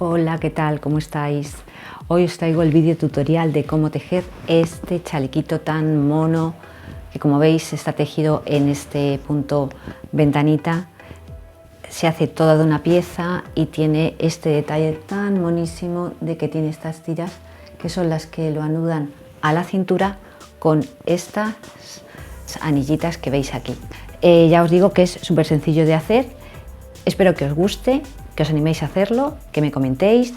Hola, ¿qué tal? ¿Cómo estáis? Hoy os traigo el vídeo tutorial de cómo tejer este chalequito tan mono que, como veis, está tejido en este punto ventanita. Se hace toda de una pieza y tiene este detalle tan monísimo de que tiene estas tiras que son las que lo anudan a la cintura con estas anillitas que veis aquí. Ya os digo que es súper sencillo de hacer. Espero que os guste, que os animéis a hacerlo, que me comentéis,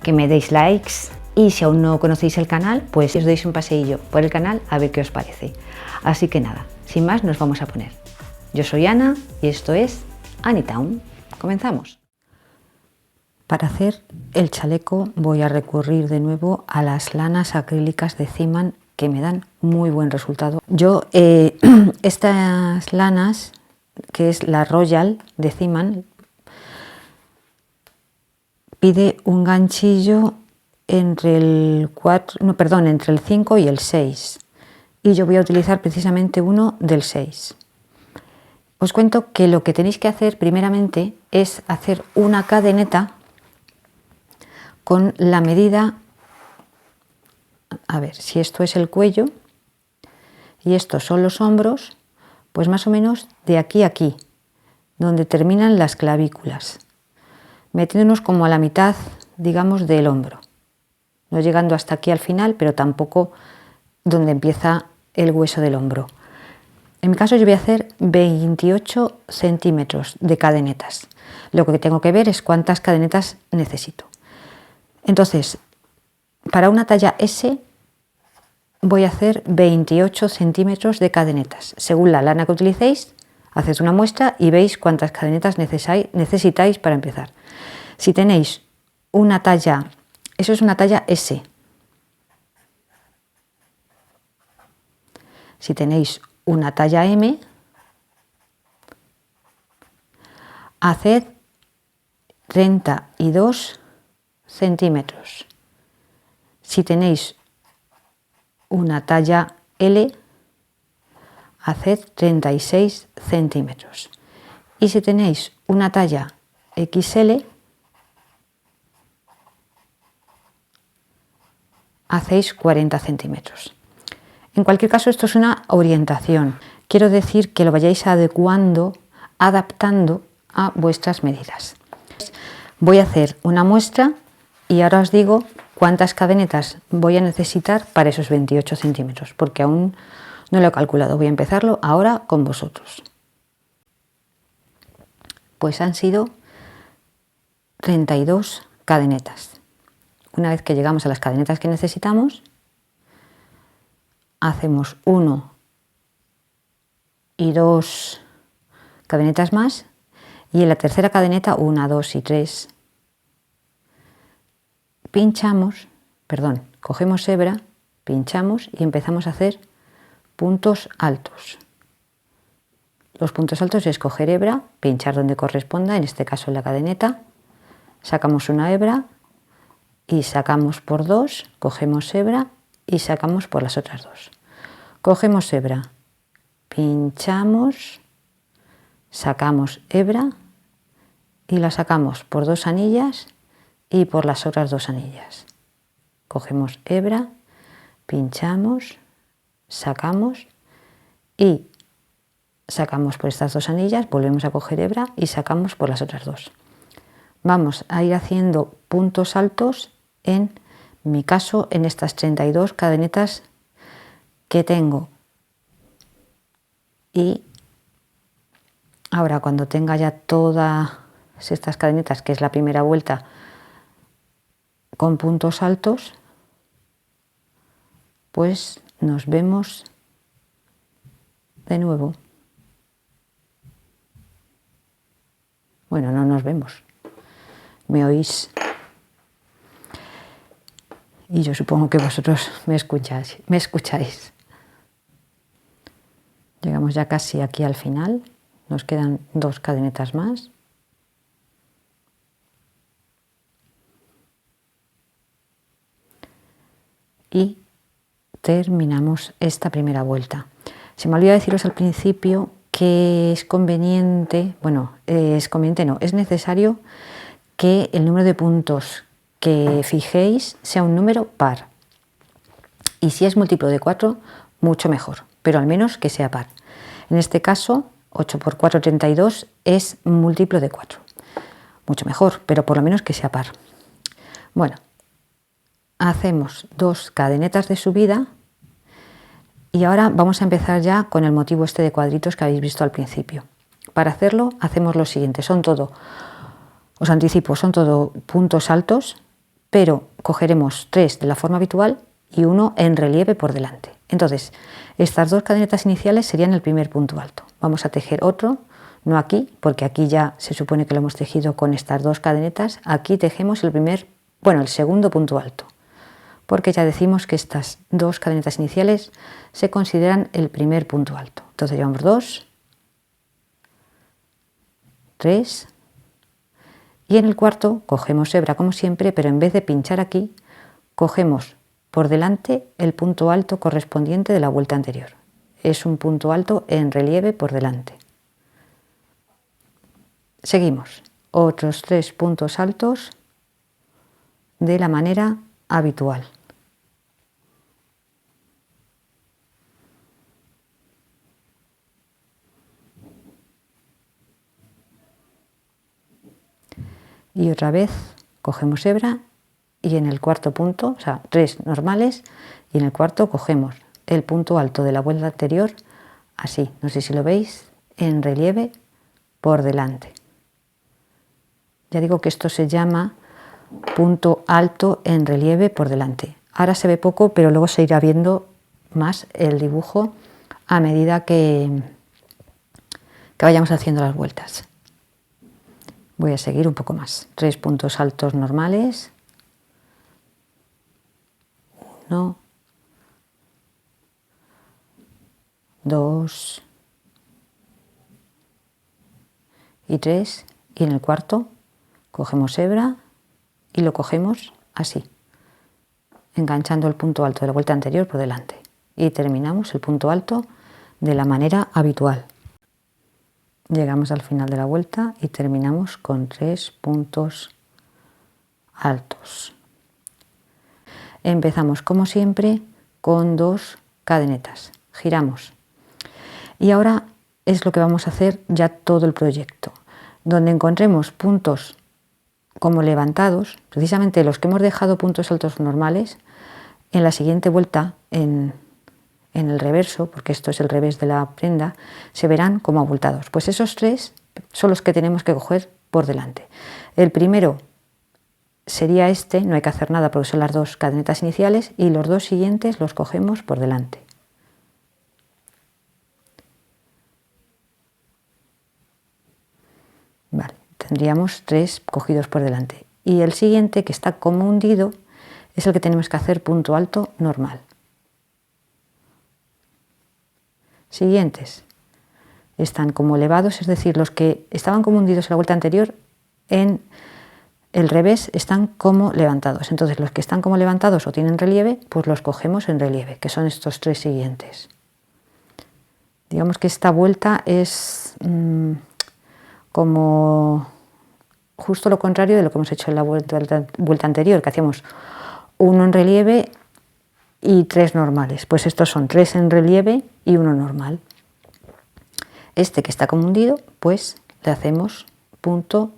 que me deis likes y si aún no conocéis el canal, pues os deis un paseillo por el canal a ver qué os parece. Así que nada, sin más nos vamos a poner. Yo soy Ana y esto es Anytown. Comenzamos. Para hacer el chaleco voy a recurrir de nuevo a las lanas acrílicas de Zeeman que me dan muy buen resultado. Yo estas lanas, que es la Royal de Zeeman, pide un ganchillo entre el 5 y el 6 y yo voy a utilizar precisamente uno del 6. Os cuento que lo que tenéis que hacer primeramente es hacer una cadeneta con la medida, a ver, si esto es el cuello y estos son los hombros, pues más o menos de aquí a aquí, donde terminan las clavículas, metiéndonos como a la mitad, digamos, del hombro, no llegando hasta aquí al final, pero tampoco donde empieza el hueso del hombro. En mi caso yo voy a hacer 28 centímetros de cadenetas. Lo que tengo que ver es cuántas cadenetas necesito. Entonces, para una talla S voy a hacer 28 centímetros de cadenetas. Según la lana que utilicéis, hacéis una muestra y veis cuántas cadenetas necesitáis para empezar. Si tenéis una talla, eso es una talla S. Si tenéis una talla M, haced 32 centímetros. Si tenéis una talla L, haced 36 centímetros. Y si tenéis una talla XL, hacéis 40 centímetros. En cualquier caso, esto es una orientación. Quiero decir que lo vayáis adecuando, adaptando a vuestras medidas. Voy a hacer una muestra y ahora os digo cuántas cadenetas voy a necesitar para esos 28 centímetros, porque aún no lo he calculado. Voy a empezarlo ahora con vosotros. Pues han sido 32 cadenetas. Una vez que llegamos a las cadenetas que necesitamos, hacemos 1 y 2 cadenetas más y en la tercera cadeneta 1, 2 y 3 cogemos hebra, pinchamos y empezamos a hacer puntos altos. Los puntos altos es coger hebra, pinchar donde corresponda, en este caso en la cadeneta, sacamos una hebra y sacamos por 2, cogemos hebra y sacamos por las otras 2. Cogemos hebra, pinchamos, sacamos hebra y la sacamos por 2 anillas y por las otras 2 anillas. Cogemos hebra, pinchamos, sacamos y sacamos por estas 2 anillas, volvemos a coger hebra y sacamos por las otras 2. Vamos a ir haciendo puntos altos en mi caso en estas 32 cadenetas que tengo. Y ahora cuando tenga ya todas estas cadenetas, que es la primera vuelta con puntos altos, pues nos vemos de nuevo. Bueno, no nos vemos, me oís. Y yo supongo que vosotros me escucháis. Llegamos ya casi aquí al final. Nos quedan 2 cadenetas más. Y terminamos esta primera vuelta. Se me olvidó deciros al principio que es conveniente, es necesario que el número de puntos que fijéis sea un número par. Y si es múltiplo de 4, mucho mejor, pero al menos que sea par. En este caso, 8 por 4, 32 es múltiplo de 4. Mucho mejor, pero por lo menos que sea par. Bueno, hacemos 2 cadenetas de subida y ahora vamos a empezar ya con el motivo este de cuadritos que habéis visto al principio. Para hacerlo hacemos lo siguiente, os anticipo, son todo puntos altos, pero cogeremos 3 de la forma habitual y 1 en relieve por delante. Entonces, estas 2 cadenetas iniciales serían el primer punto alto. Vamos a tejer otro, no aquí, porque aquí ya se supone que lo hemos tejido con estas 2 cadenetas. Aquí tejemos el segundo punto alto, porque ya decimos que estas 2 cadenetas iniciales se consideran el primer punto alto. Entonces llevamos 2, 3 y en el cuarto cogemos hebra como siempre, pero en vez de pinchar aquí, cogemos por delante el punto alto correspondiente de la vuelta anterior. Es un punto alto en relieve por delante. Seguimos, otros 3 puntos altos de la manera habitual. Y otra vez cogemos hebra y en el cuarto punto, o sea, 3 normales, y en el cuarto cogemos el punto alto de la vuelta anterior, así, no sé si lo veis, en relieve por delante. Ya digo que esto se llama punto alto en relieve por delante. Ahora se ve poco, pero luego se irá viendo más el dibujo a medida que vayamos haciendo las vueltas. Voy a seguir un poco más. 3 puntos altos normales. 1, 2 y 3. Y en el cuarto cogemos hebra y lo cogemos así, enganchando el punto alto de la vuelta anterior por delante. Y terminamos el punto alto de la manera habitual. Llegamos al final de la vuelta y terminamos con 3 puntos altos. Empezamos como siempre con 2 cadenetas, giramos y ahora es lo que vamos a hacer ya todo el proyecto. Donde encontremos puntos como levantados, precisamente los que hemos dejado puntos altos normales, en la siguiente vuelta en el reverso, porque esto es el revés de la prenda, se verán como abultados. Pues esos 3 son los que tenemos que coger por delante. El primero sería este, no hay que hacer nada porque son las 2 cadenetas iniciales, y los 2 siguientes los cogemos por delante. Vale, tendríamos 3 cogidos por delante. Y el siguiente, que está como hundido, es el que tenemos que hacer punto alto normal. Siguientes están como elevados, es decir, los que estaban como hundidos en la vuelta anterior, en el revés están como levantados. Entonces los que están como levantados o tienen relieve, pues los cogemos en relieve, que son estos 3 siguientes. Digamos que esta vuelta es como justo lo contrario de lo que hemos hecho en la vuelta anterior, que hacíamos 1 en relieve y 3 normales. Pues estos son 3 en relieve y 1 normal. Este que está como hundido, pues le hacemos punto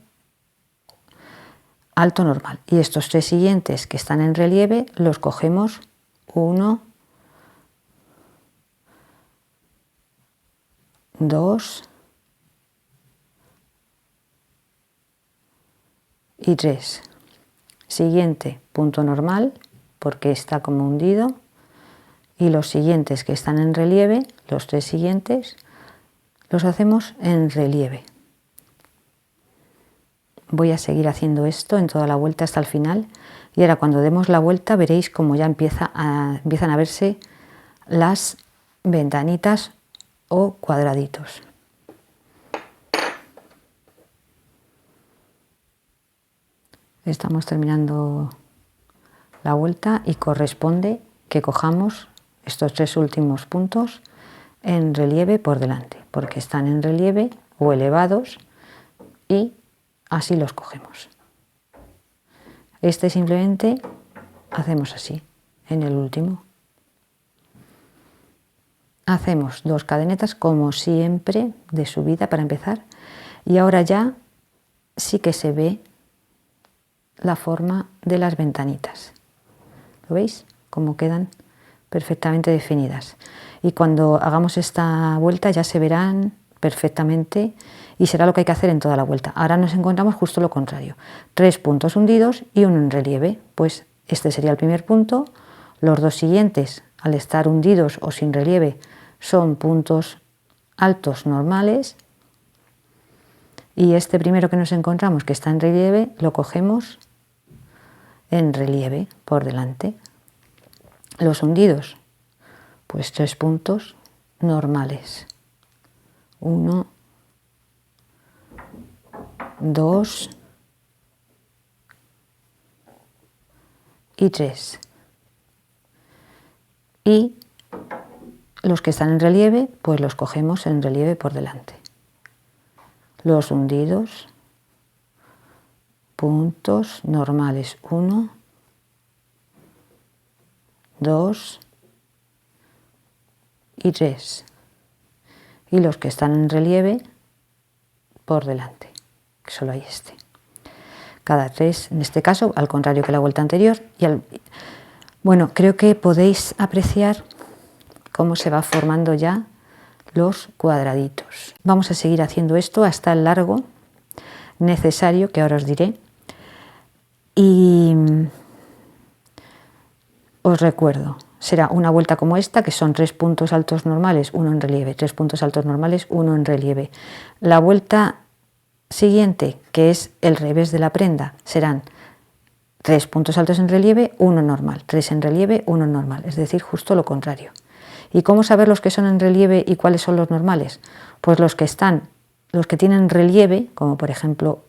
alto normal. Y estos 3 siguientes que están en relieve los cogemos 1, 2 y 3. Siguiente punto normal, porque está como hundido, y los siguientes que están en relieve, los 3 siguientes, los hacemos en relieve. Voy a seguir haciendo esto en toda la vuelta hasta el final, y ahora cuando demos la vuelta veréis como ya empiezan a verse las ventanitas o cuadraditos. Estamos terminando la vuelta y corresponde que cojamos estos 3 últimos puntos en relieve por delante, porque están en relieve o elevados y así los cogemos. Este simplemente hacemos así, en el último. Hacemos 2 cadenetas como siempre de subida para empezar, y ahora ya sí que se ve la forma de las ventanitas. ¿Lo veis? Cómo quedan perfectamente definidas. Y cuando hagamos esta vuelta ya se verán perfectamente y será lo que hay que hacer en toda la vuelta. Ahora nos encontramos justo lo contrario. 3 puntos hundidos y uno en relieve. Pues este sería el primer punto. Los 2 siguientes, al estar hundidos o sin relieve, son puntos altos normales. Y este primero que nos encontramos, que está en relieve, lo cogemos en relieve por delante. Los hundidos, pues 3 puntos normales. 1, 2 y 3. Y los que están en relieve, pues los cogemos en relieve por delante. Los hundidos, puntos normales. 1, 2 y 3. Y los que están en relieve por delante, que solo hay este. Cada 3, en este caso, al contrario que la vuelta anterior. Bueno, creo que podéis apreciar cómo se va formando ya los cuadraditos. Vamos a seguir haciendo esto hasta el largo necesario, que ahora os diré. Y os recuerdo, será una vuelta como esta, que son 3 puntos altos normales, 1 en relieve, 3 puntos altos normales, 1 en relieve. La vuelta siguiente, que es el revés de la prenda, serán 3 puntos altos en relieve, 1 normal, 3 en relieve, 1 normal, es decir, justo lo contrario. ¿Y cómo saber los que son en relieve y cuáles son los normales? Pues los que tienen relieve, como por ejemplo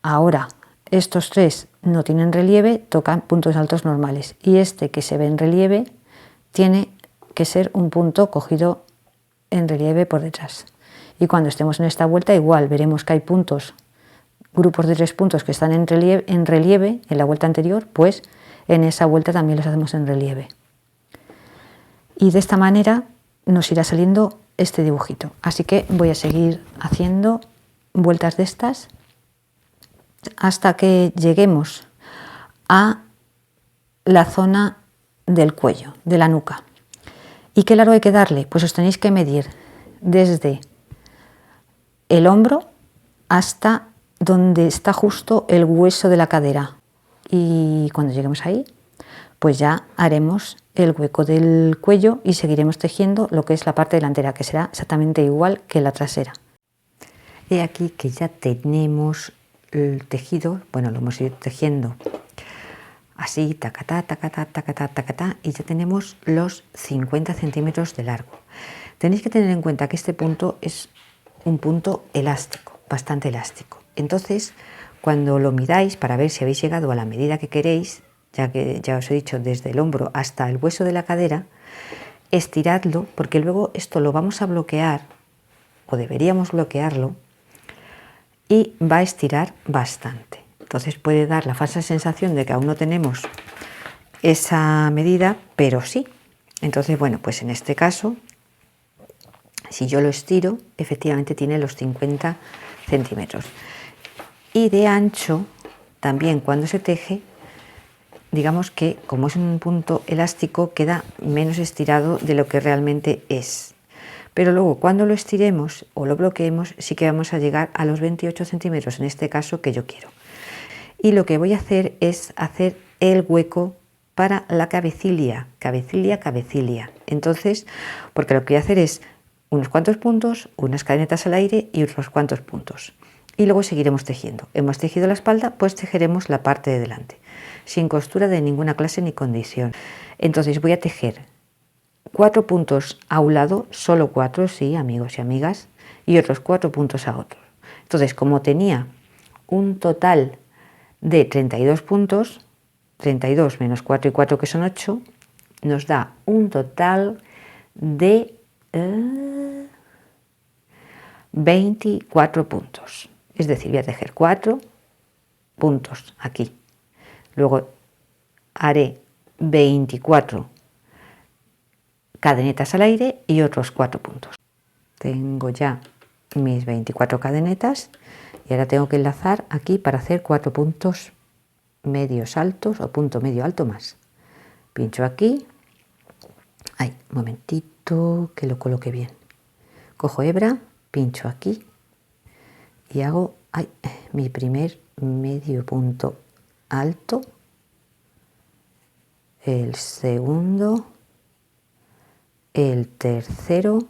ahora estos 3 no tienen relieve, tocan puntos altos normales, y este que se ve en relieve tiene que ser un punto cogido en relieve por detrás. Y cuando estemos en esta vuelta igual veremos que hay puntos, grupos de 3 puntos que están en relieve en la vuelta anterior, pues en esa vuelta también los hacemos en relieve. Y de esta manera nos irá saliendo este dibujito. Así que voy a seguir haciendo vueltas de estas hasta que lleguemos a la zona del cuello, de la nuca. ¿Y qué largo hay que darle? Pues os tenéis que medir desde el hombro hasta donde está justo el hueso de la cadera. Y cuando lleguemos ahí, pues ya haremos el hueco del cuello y seguiremos tejiendo lo que es la parte delantera, que será exactamente igual que la trasera. He aquí que ya tenemos el tejido, bueno, lo hemos ido tejiendo así, tacatá, tacatá, tacatá, tacatá, y ya tenemos los 50 centímetros de largo. Tenéis que tener en cuenta que este punto es un punto elástico, bastante elástico. Entonces, cuando lo midáis para ver si habéis llegado a la medida que queréis, ya que ya os he dicho desde el hombro hasta el hueso de la cadera, estiradlo, porque luego esto lo vamos a bloquear, o deberíamos bloquearlo, y va a estirar bastante. Entonces puede dar la falsa sensación de que aún no tenemos esa medida, pero sí. Entonces, bueno, pues en este caso, si yo lo estiro, efectivamente tiene los 50 centímetros. Y de ancho, también cuando se teje, digamos que como es un punto elástico, queda menos estirado de lo que realmente es. Pero luego cuando lo estiremos o lo bloqueemos, sí que vamos a llegar a los 28 centímetros, en este caso que yo quiero. Y lo que voy a hacer es hacer el hueco para la cabecilla, cabecilla. Entonces, porque lo que voy a hacer es unos cuantos puntos, unas cadenetas al aire y otros cuantos puntos. Y luego seguiremos tejiendo. Hemos tejido la espalda, pues tejeremos la parte de delante, sin costura de ninguna clase ni condición. Entonces voy a tejer 4 puntos a un lado, solo 4, sí, amigos y amigas, y otros 4 puntos a otro. Entonces, como tenía un total de 32 puntos, 32 menos 4 y 4 que son 8, nos da un total de 24 puntos. Es decir, voy a tejer 4 puntos aquí Luego haré 24 cadenetas al aire y otros 4 puntos. Tengo ya mis 24 cadenetas y ahora tengo que enlazar aquí para hacer 4 puntos medios altos o punto medio alto más. Pincho aquí. Ay, un momentito que lo coloque bien. Cojo hebra, pincho aquí y hago mi primer medio punto alto, el segundo, el tercero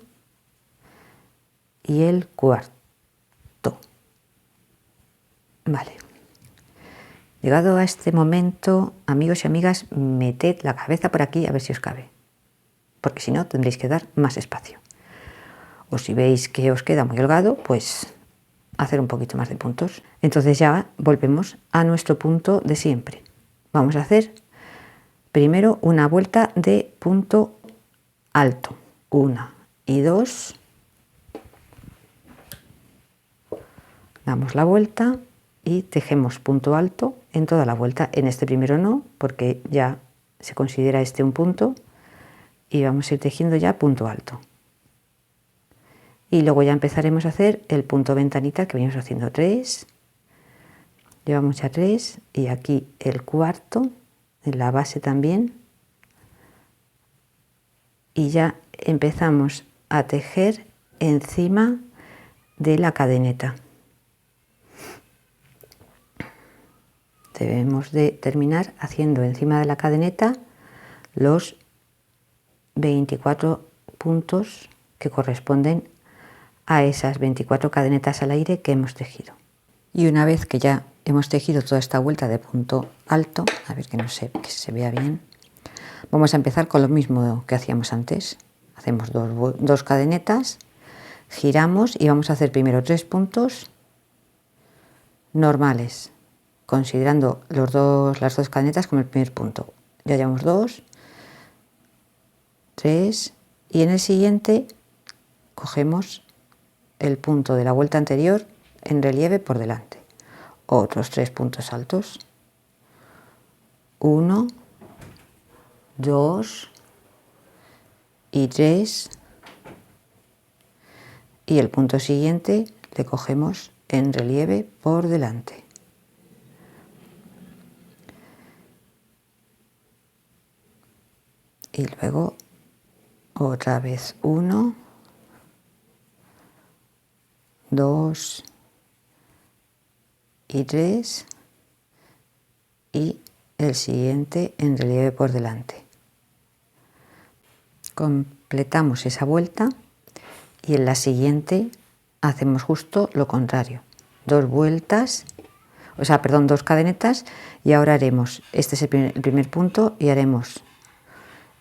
y el cuarto. Vale. Llegado a este momento, amigos y amigas, meted la cabeza por aquí a ver si os cabe, porque si no tendréis que dar más espacio. O si veis que os queda muy holgado, pues hacer un poquito más de puntos. Entonces ya volvemos a nuestro punto de siempre. Vamos a hacer primero una vuelta de punto alto. 1 y 2. Damos la vuelta y tejemos punto alto en toda la vuelta. En este primero no, porque ya se considera este un punto. Y vamos a ir tejiendo ya punto alto. Y luego ya empezaremos a hacer el punto ventanita que venimos haciendo 3. Llevamos ya 3 y aquí el cuarto, en la base también. Y ya empezamos a tejer encima de la cadeneta. Debemos de terminar haciendo encima de la cadeneta los 24 puntos que corresponden a esas 24 cadenetas al aire que hemos tejido. Y una vez que ya hemos tejido toda esta vuelta de punto alto, a ver que se vea bien, vamos a empezar con lo mismo que hacíamos antes. Hacemos dos cadenetas, giramos y vamos a hacer primero 3 puntos normales, considerando las dos cadenetas como el primer punto. Ya llevamos 2, 3 y en el siguiente cogemos el punto de la vuelta anterior en relieve por delante. Otros 3 puntos altos. 1, 2 y 3. Y el punto siguiente le cogemos en relieve por delante. Y luego otra vez 1, 2 y 3 y el siguiente en relieve por delante. Completamos esa vuelta y en la siguiente hacemos justo lo contrario. 2 vueltas, dos cadenetas y ahora haremos, este es el primer punto y haremos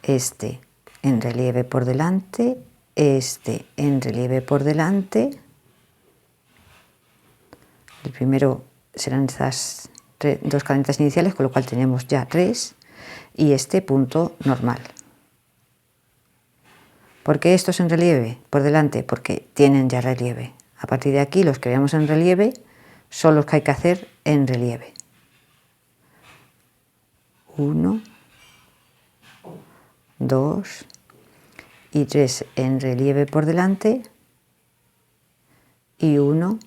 este en relieve por delante, este en relieve por delante. El primero serán estas 2 cadenetas iniciales, con lo cual tenemos ya 3 y este punto normal. ¿Por qué estos en relieve por delante? Porque tienen ya relieve. A partir de aquí los que veamos en relieve son los que hay que hacer en relieve. 1, 2 y 3 en relieve por delante y 1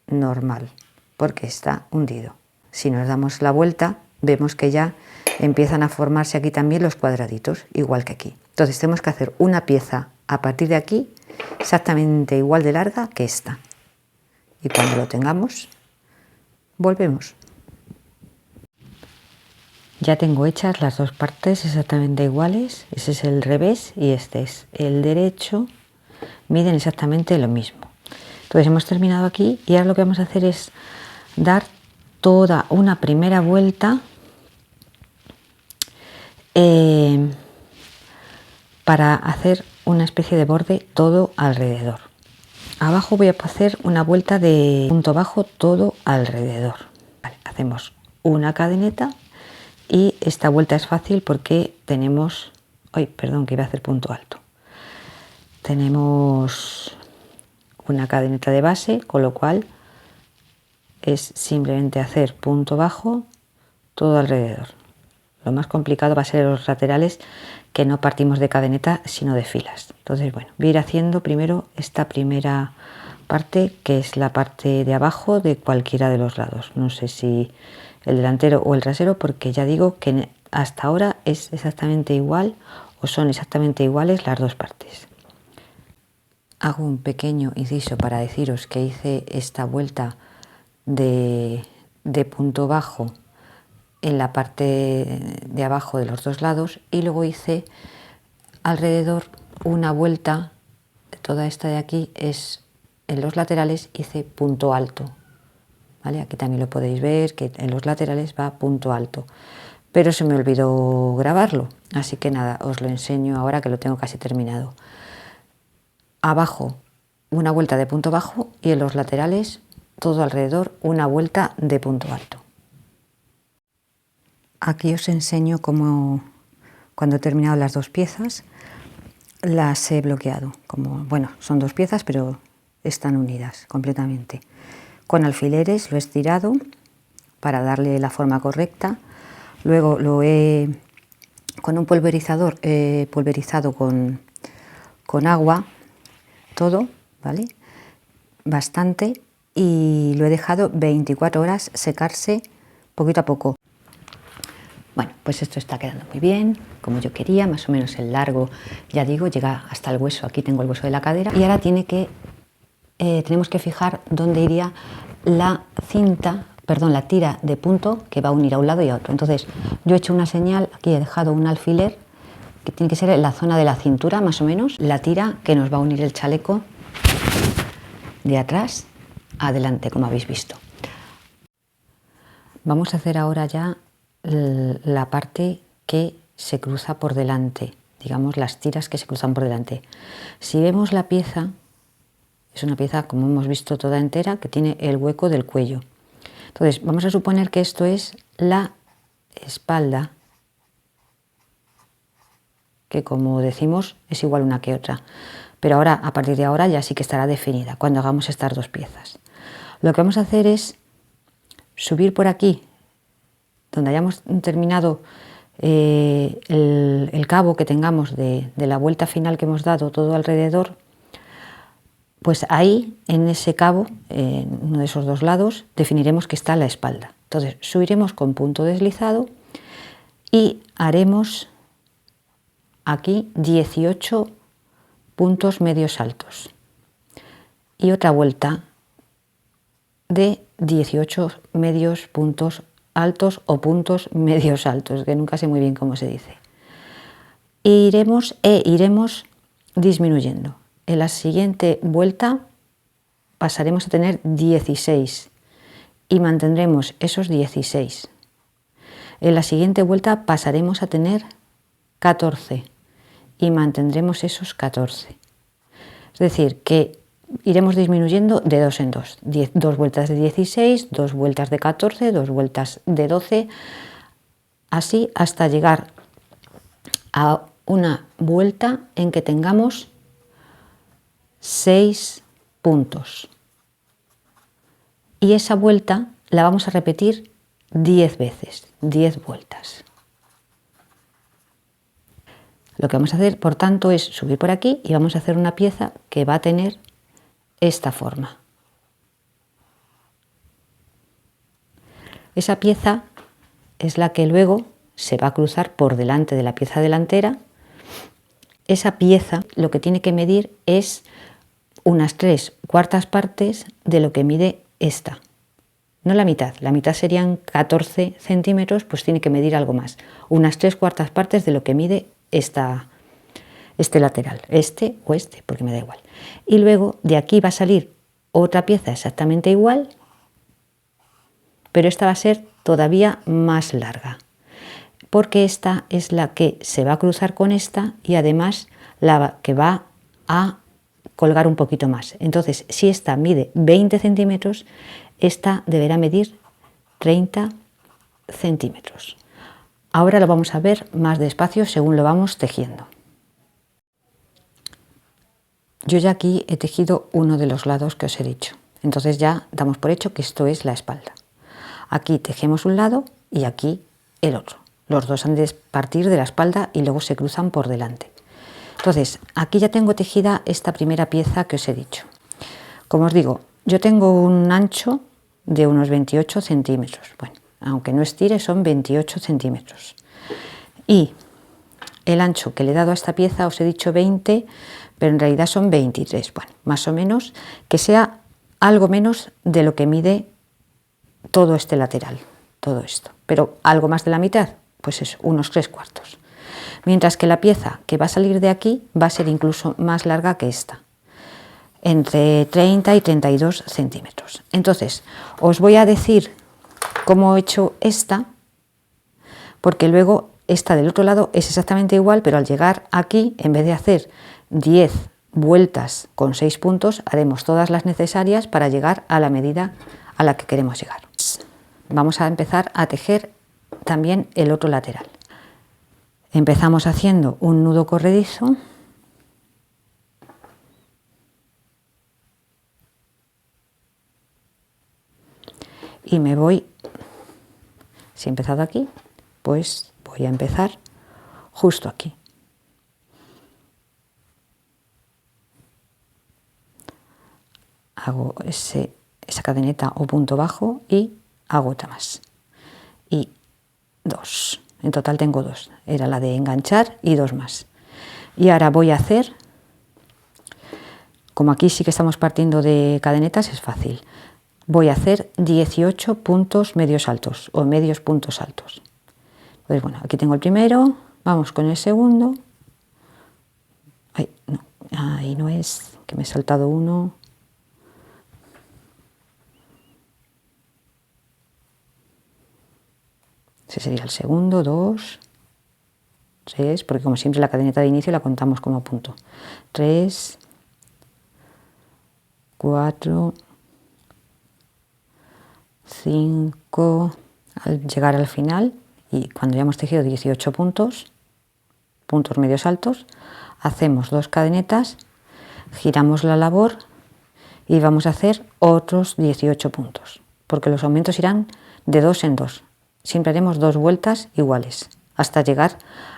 normal, porque está hundido. Si nos damos la vuelta, vemos que ya empiezan a formarse aquí también los cuadraditos, igual que aquí. Entonces tenemos que hacer una pieza a partir de aquí exactamente igual de larga que esta. Y cuando lo tengamos, volvemos. Ya tengo hechas las dos partes exactamente iguales. Ese es el revés y este es el derecho. Miden exactamente lo mismo. Entonces hemos terminado aquí y ahora lo que vamos a hacer es dar toda una primera vuelta para hacer una especie de borde todo alrededor. Abajo voy a hacer una vuelta de punto bajo todo alrededor. Vale, hacemos una cadeneta y esta vuelta es fácil porque tenemos, que iba a hacer punto alto. Tenemos una cadeneta de base, con lo cual es simplemente hacer punto bajo, todo alrededor. Lo más complicado va a ser los laterales, que no partimos de cadeneta sino de filas. Entonces, bueno, voy a ir haciendo primero esta primera parte, que es la parte de abajo de cualquiera de los lados. No sé si el delantero o el trasero, porque ya digo que hasta ahora es exactamente igual o son exactamente iguales las dos partes. Hago un pequeño inciso para deciros que hice esta vuelta de punto bajo en la parte de abajo de los dos lados, y luego hice alrededor una vuelta. Toda esta de aquí es en los laterales, hice punto alto, ¿vale? Aquí también lo podéis ver, que en los laterales va punto alto, pero se me olvidó grabarlo, así que nada, os lo enseño ahora que lo tengo casi terminado. Abajo una vuelta de punto bajo, y en los laterales todo alrededor una vuelta de punto alto. Aquí os enseño cómo, cuando he terminado las dos piezas, las he bloqueado. Como, bueno, son dos piezas, pero están unidas completamente. Con alfileres lo he estirado para darle la forma correcta. Luego lo he, con un pulverizador, he pulverizado con agua todo, ¿vale? Bastante, y lo he dejado 24 horas secarse poquito a poco. Bueno, pues esto está quedando muy bien, como yo quería, más o menos el largo, ya digo, llega hasta el hueso. Aquí tengo el hueso de la cadera, y ahora tenemos que fijar dónde iría la la tira de punto que va a unir a un lado y a otro. Entonces yo he hecho una señal, aquí he dejado un alfiler que tiene que ser en la zona de la cintura, más o menos, la tira que nos va a unir el chaleco de atrás a adelante, como habéis visto. Vamos a hacer ahora ya la parte que se cruza por delante, digamos las tiras que se cruzan por delante. Si vemos la pieza, es una pieza, como hemos visto, toda entera, que tiene el hueco del cuello. Entonces vamos a suponer que esto es la espalda, que como decimos es igual una que otra, pero ahora, a partir de ahora, ya sí que estará definida cuando hagamos estas dos piezas. Lo que vamos a hacer es subir por aquí, donde hayamos terminado el cabo que tengamos de la vuelta final que hemos dado todo alrededor, pues ahí, en ese cabo, en uno de esos dos lados, definiremos que está la espalda. Entonces subiremos con punto deslizado y haremos aquí 18 puntos medios altos y otra vuelta de 18 medios puntos altos o puntos medios altos, que nunca sé muy bien cómo se dice. Iremos disminuyendo. En la siguiente vuelta pasaremos a tener 16 y mantendremos esos 16. En la siguiente vuelta pasaremos a tener 14 y mantendremos esos 14. Es decir, que iremos disminuyendo de dos en dos. Dos vueltas de 16, dos vueltas de 14, dos vueltas de 12, así hasta llegar a una vuelta en que tengamos 6 puntos. Y esa vuelta la vamos a repetir 10 veces, 10 vueltas. Lo que vamos a hacer, por tanto, es subir por aquí y vamos a hacer una pieza que va a tener esta forma. Esa pieza es la que luego se va a cruzar por delante de la pieza delantera. Esa pieza lo que tiene que medir es unas 3/4 partes de lo que mide esta. No la mitad serían 14 centímetros, pues tiene que medir algo más. Unas 3/4 partes de lo que mide este lateral, este o este, porque me da igual. Y luego de aquí va a salir otra pieza exactamente igual, pero esta va a ser todavía más larga, porque esta es la que se va a cruzar con esta y además la que va a colgar un poquito más. Entonces, si esta mide 20 centímetros, esta deberá medir 30 centímetros. Ahora lo vamos a ver más despacio según lo vamos tejiendo. Yo ya aquí he tejido uno de los lados que os he dicho, entonces ya damos por hecho que esto es la espalda. Aquí tejemos un lado y aquí el otro. Los dos han de partir de la espalda y luego se cruzan por delante. Entonces, aquí ya tengo tejida esta primera pieza que os he dicho. Como os digo, yo tengo un ancho de unos 28 centímetros. Bueno, aunque no estire, son 28 centímetros. Y el ancho que le he dado a esta pieza, os he dicho 20, pero en realidad son 23. Bueno, más o menos, que sea algo menos de lo que mide todo este lateral, todo esto. Pero algo más de la mitad, pues es unos 3/4. Mientras que la pieza que va a salir de aquí va a ser incluso más larga que esta, entre 30 y 32 centímetros. Entonces, os voy a decir cómo he hecho esta, porque luego esta del otro lado es exactamente igual, pero al llegar aquí, en vez de hacer 10 vueltas con 6 puntos, haremos todas las necesarias para llegar a la medida a la que queremos llegar. Vamos a empezar a tejer también el otro lateral. Empezamos haciendo un nudo corredizo y me voy, si he empezado aquí, pues voy a empezar justo aquí. Hago esa cadeneta o punto bajo y hago otra más. Y 2. En total tengo 2. Era la de enganchar y 2 más. Y ahora voy a hacer, como aquí sí que estamos partiendo de cadenetas, es fácil. Voy a hacer 18 puntos medios altos o medios puntos altos. Entonces, bueno, aquí tengo el primero, vamos con el segundo. Ay, no, ahí no es, que me he saltado uno. Ese sería el segundo, 2, 3, porque como siempre la cadeneta de inicio la contamos como punto. 3, 4, 5, al llegar al final, y cuando ya hemos tejido 18 puntos medios altos, hacemos 2 cadenetas, giramos la labor y vamos a hacer otros 18 puntos, porque los aumentos irán de 2 en 2. Siempre haremos 2 vueltas iguales hasta llegar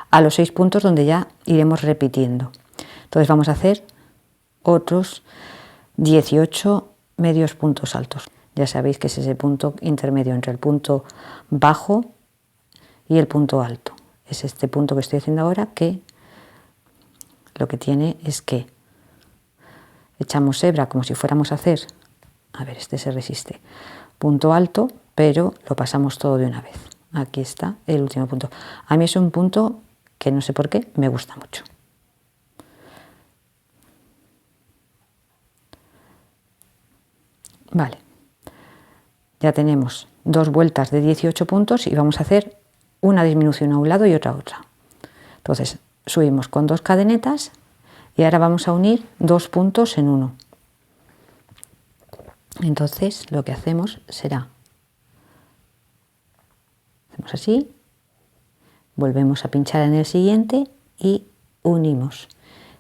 a los 6 puntos donde ya iremos repitiendo. Entonces vamos a hacer otros 18 medios puntos altos. Ya sabéis que es ese punto intermedio entre el punto bajo y el punto alto. Es este punto que estoy haciendo ahora, que lo que tiene es que echamos hebra como si fuéramos a hacer, a ver, este se resiste, punto alto, pero lo pasamos todo de una vez. Aquí está el último punto. A mí es un punto que no sé por qué me gusta mucho. Vale, ya tenemos 2 vueltas de 18 puntos y vamos a hacer una disminución a un lado y otra a otra. Entonces subimos con 2 cadenetas y ahora vamos a unir 2 puntos en uno. Entonces lo que hacemos será, hacemos así, volvemos a pinchar en el siguiente y unimos.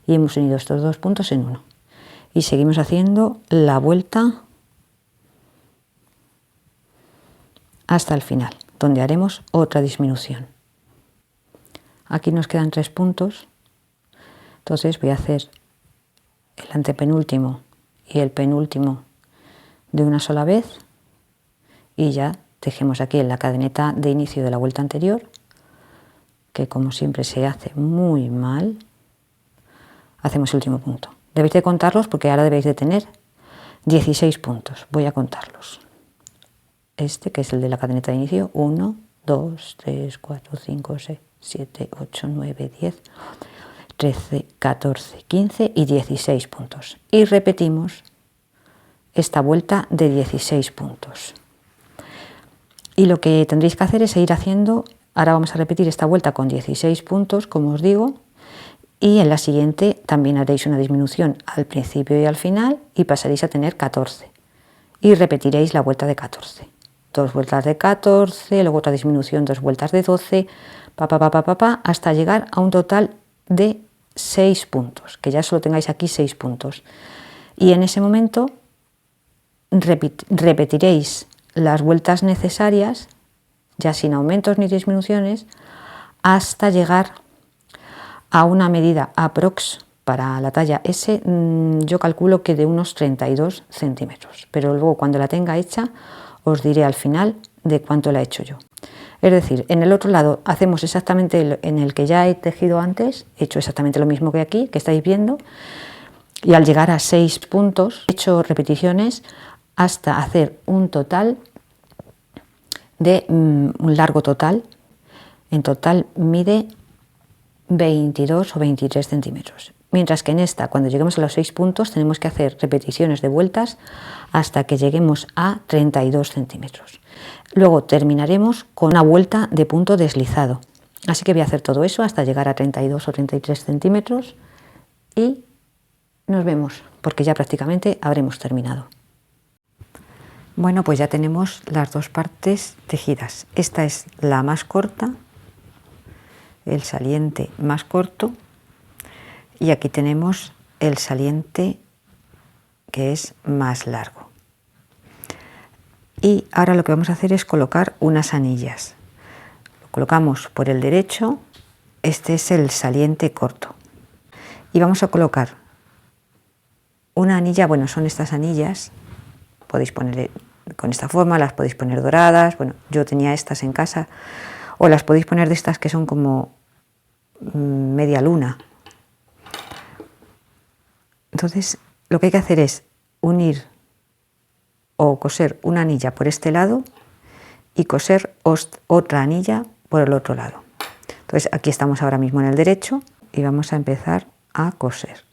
Y hemos unido estos 2 puntos en uno. Y seguimos haciendo la vuelta hasta el final, donde haremos otra disminución. Aquí nos quedan 3 puntos, entonces voy a hacer el antepenúltimo y el penúltimo de una sola vez y ya tejemos aquí en la cadeneta de inicio de la vuelta anterior, que como siempre se hace muy mal. Hacemos el último punto. Debéis de contarlos porque ahora debéis de tener 16 puntos. Voy a contarlos. Este, que es el de la cadeneta de inicio, 1, 2, 3, 4, 5, 6, 7, 8, 9, 10, 13, 14, 15 y 16 puntos. Y repetimos esta vuelta de 16 puntos. Y lo que tendréis que hacer es seguir haciendo, ahora vamos a repetir esta vuelta con 16 puntos, como os digo, y en la siguiente también haréis una disminución al principio y al final y pasaréis a tener 14. Y repetiréis la vuelta de 14. 2 vueltas de 14, luego otra disminución, 2 vueltas de 12, hasta llegar a un total de 6 puntos, que ya solo tengáis aquí 6 puntos. Y en ese momento repetiréis las vueltas necesarias ya sin aumentos ni disminuciones, hasta llegar a una medida aprox para la talla S, yo calculo que de unos 32 centímetros, pero luego cuando la tenga hecha os diré al final de cuánto la he hecho yo. Es decir, en el otro lado hacemos exactamente en el que ya he tejido antes, he hecho exactamente lo mismo que aquí, que estáis viendo, y al llegar a 6 puntos he hecho repeticiones hasta hacer un total de un largo total. En total mide 22 o 23 centímetros. Mientras que en esta, cuando lleguemos a los 6 puntos, tenemos que hacer repeticiones de vueltas hasta que lleguemos a 32 centímetros. Luego terminaremos con una vuelta de punto deslizado. Así que voy a hacer todo eso hasta llegar a 32 o 33 centímetros y nos vemos, porque ya prácticamente habremos terminado. Bueno, pues ya tenemos las dos partes tejidas. Esta es la más corta, el saliente más corto, y aquí tenemos el saliente que es más largo. Y ahora lo que vamos a hacer es colocar unas anillas. Lo colocamos por el derecho, este es el saliente corto. Y vamos a colocar una anilla, bueno, son estas anillas, podéis poner con esta forma, las podéis poner doradas, bueno, yo tenía estas en casa, o las podéis poner de estas que son como media luna. Entonces, lo que hay que hacer es unir o coser una anilla por este lado y coser otra anilla por el otro lado. Entonces, aquí estamos ahora mismo en el derecho y vamos a empezar a coser.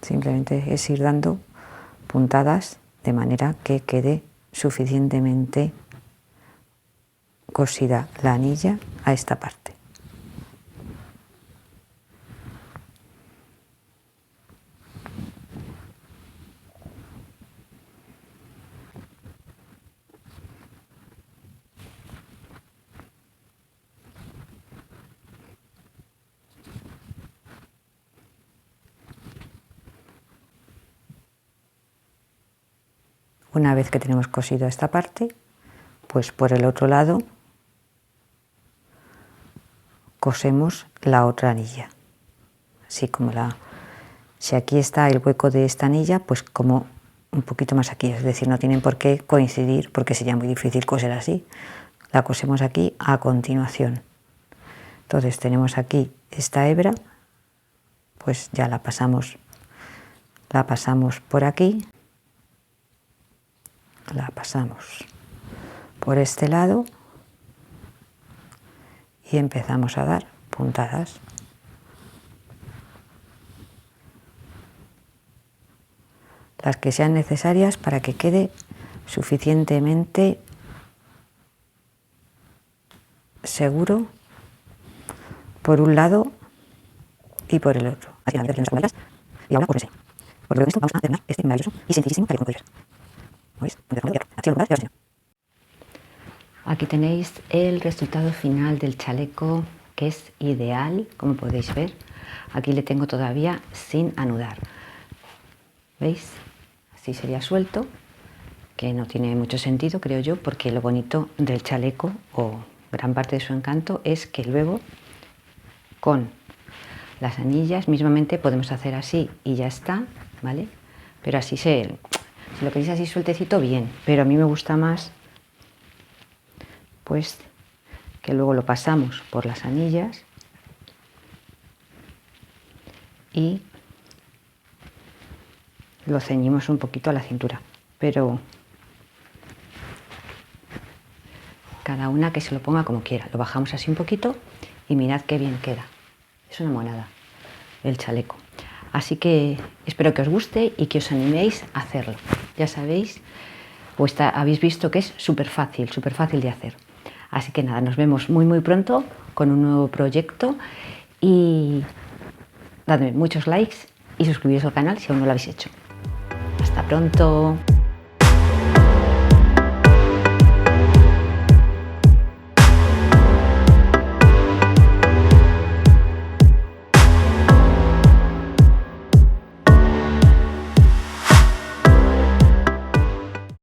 Simplemente es ir dando puntadas de manera que quede suficientemente cosida la anilla a esta parte. Una vez que tenemos cosido esta parte, pues por el otro lado cosemos la otra anilla. Así como si aquí está el hueco de esta anilla, pues como un poquito más aquí, es decir, no tienen por qué coincidir porque sería muy difícil coser así. La cosemos aquí a continuación. Entonces tenemos aquí esta hebra, pues ya la pasamos por aquí. La pasamos por este lado y empezamos a dar puntadas. Las que sean necesarias para que quede suficientemente seguro por un lado y por el otro. Así que y ahora córrese. Porque con esto vamos a terminar este maravilloso y sencillísimo calor con collar. Aquí tenéis el resultado final del chaleco, que es ideal, como podéis ver. Aquí le tengo todavía sin anudar. ¿Veis? Así sería suelto, que no tiene mucho sentido, creo yo, porque lo bonito del chaleco, o gran parte de su encanto, es que luego con las anillas mismamente podemos hacer así y ya está, ¿vale? Pero así si lo queréis así sueltecito, bien, pero a mí me gusta más pues que luego lo pasamos por las anillas y lo ceñimos un poquito a la cintura, pero cada una que se lo ponga como quiera. Lo bajamos así un poquito y mirad qué bien queda. Es una monada el chaleco. Así que espero que os guste y que os animéis a hacerlo. Ya sabéis, habéis visto que es súper fácil de hacer. Así que nada, nos vemos muy pronto con un nuevo proyecto y dadme muchos likes y suscribiros al canal si aún no lo habéis hecho. Hasta pronto.